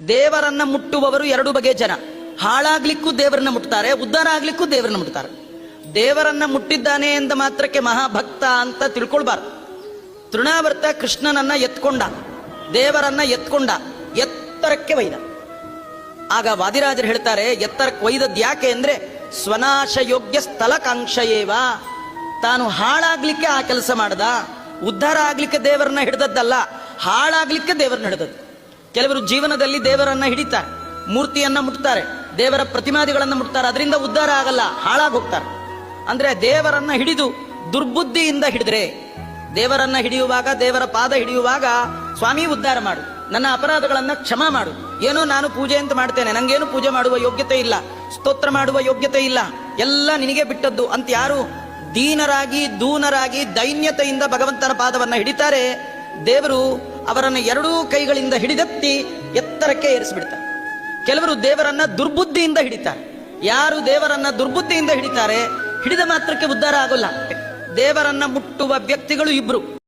ದೇವರನ್ನ ಮುಟ್ಟುವವರು ಎರಡು ಬಗೆಯ ಜನ. ಹಾಳಾಗ್ಲಿಕ್ಕೂ ದೇವರನ್ನ ಮುಟ್ತಾರೆ, ಉದ್ಧಾರ ಆಗ್ಲಿಕ್ಕೂ ದೇವರನ್ನ ಮುಟ್ತಾರೆ. ದೇವರನ್ನ ಮುಟ್ಟಿದ್ದಾನೆ ಎಂದ ಮಾತ್ರಕ್ಕೆ ಮಹಾಭಕ್ತ ಅಂತ ತಿಳ್ಕೊಳ್ಬಾರ್ದು. ತೃಣಾವರ್ತ ಕೃಷ್ಣನನ್ನ ಎತ್ಕೊಂಡ, ದೇವರನ್ನ ಎತ್ಕೊಂಡ, ಎತ್ತರಕ್ಕೆ ಒಯ್ದ. ಆಗ ವಾದಿರಾಜರು ಹೇಳ್ತಾರೆ, ಎತ್ತರಕ್ಕೆ ಒಯ್ದದ್ದು ಯಾಕೆ ಅಂದ್ರೆ ಸ್ವನಾಶ ಯೋಗ್ಯ ಸ್ಥಳಕಾಂಕ್ಷಯೇವ. ತಾನು ಹಾಳಾಗ್ಲಿಕ್ಕೆ ಆ ಕೆಲಸ ಮಾಡ್ದ, ಉದ್ಧಾರ ಆಗ್ಲಿಕ್ಕೆ ದೇವರನ್ನ ಹಿಡಿದದ್ದಲ್ಲ, ಹಾಳಾಗ್ಲಿಕ್ಕೆ ದೇವರನ್ನ ಹಿಡಿದದ್ದು. ಕೆಲವರು ಜೀವನದಲ್ಲಿ ದೇವರನ್ನ ಹಿಡಿತಾರೆ, ಮೂರ್ತಿಯನ್ನ ಮುಟ್ತಾರೆ, ದೇವರ ಪ್ರತಿಮಾದಿಗಳನ್ನ ಮುಟ್ತಾರೆ, ಅದರಿಂದ ಉದ್ಧಾರ ಆಗಲ್ಲ, ಹಾಳಾಗಿ ಹೋಗ್ತಾರೆ. ಅಂದ್ರೆ ದೇವರನ್ನ ಹಿಡಿದು ದುರ್ಬುದ್ಧಿಯಿಂದ ಹಿಡಿದ್ರೆ, ದೇವರನ್ನ ಹಿಡಿಯುವಾಗ, ದೇವರ ಪಾದ ಹಿಡಿಯುವಾಗ, ಸ್ವಾಮಿ ಉದ್ಧಾರ ಮಾಡು, ನನ್ನ ಅಪರಾಧಗಳನ್ನ ಕ್ಷಮಾ ಮಾಡು, ಏನೋ ನಾನು ಪೂಜೆ ಅಂತ ಮಾಡ್ತೇನೆ, ನಂಗೇನು ಪೂಜೆ ಮಾಡುವ ಯೋಗ್ಯತೆ ಇಲ್ಲ, ಸ್ತೋತ್ರ ಮಾಡುವ ಯೋಗ್ಯತೆ ಇಲ್ಲ, ಎಲ್ಲ ನಿನಗೆ ಬಿಟ್ಟದ್ದು ಅಂತ ಯಾರು ದೀನರಾಗಿ ದೂನರಾಗಿ ದೈನ್ಯತೆಯಿಂದ ಭಗವಂತನ ಪಾದವನ್ನ ಹಿಡಿತಾರೆ, ದೇವರು ಅವರನ್ನು ಎರಡೂ ಕೈಗಳಿಂದ ಹಿಡಿದೆತ್ತಿ ಎತ್ತರಕ್ಕೆ ಏರಿಸಿಬಿಡ್ತಾರೆ. ಕೆಲವರು ದೇವರನ್ನ ದುರ್ಬುದ್ಧಿಯಿಂದ ಹಿಡಿತಾರೆ. ಯಾರು ದೇವರನ್ನ ದುರ್ಬುದ್ಧಿಯಿಂದ ಹಿಡಿತಾರೆ, ಹಿಡಿದ ಮಾತ್ರಕ್ಕೆ ಉದ್ಧಾರ ಆಗೋಲ್ಲ. ದೇವರನ್ನ ಮುಟ್ಟುವ ವ್ಯಕ್ತಿಗಳು ಇಬ್ರು.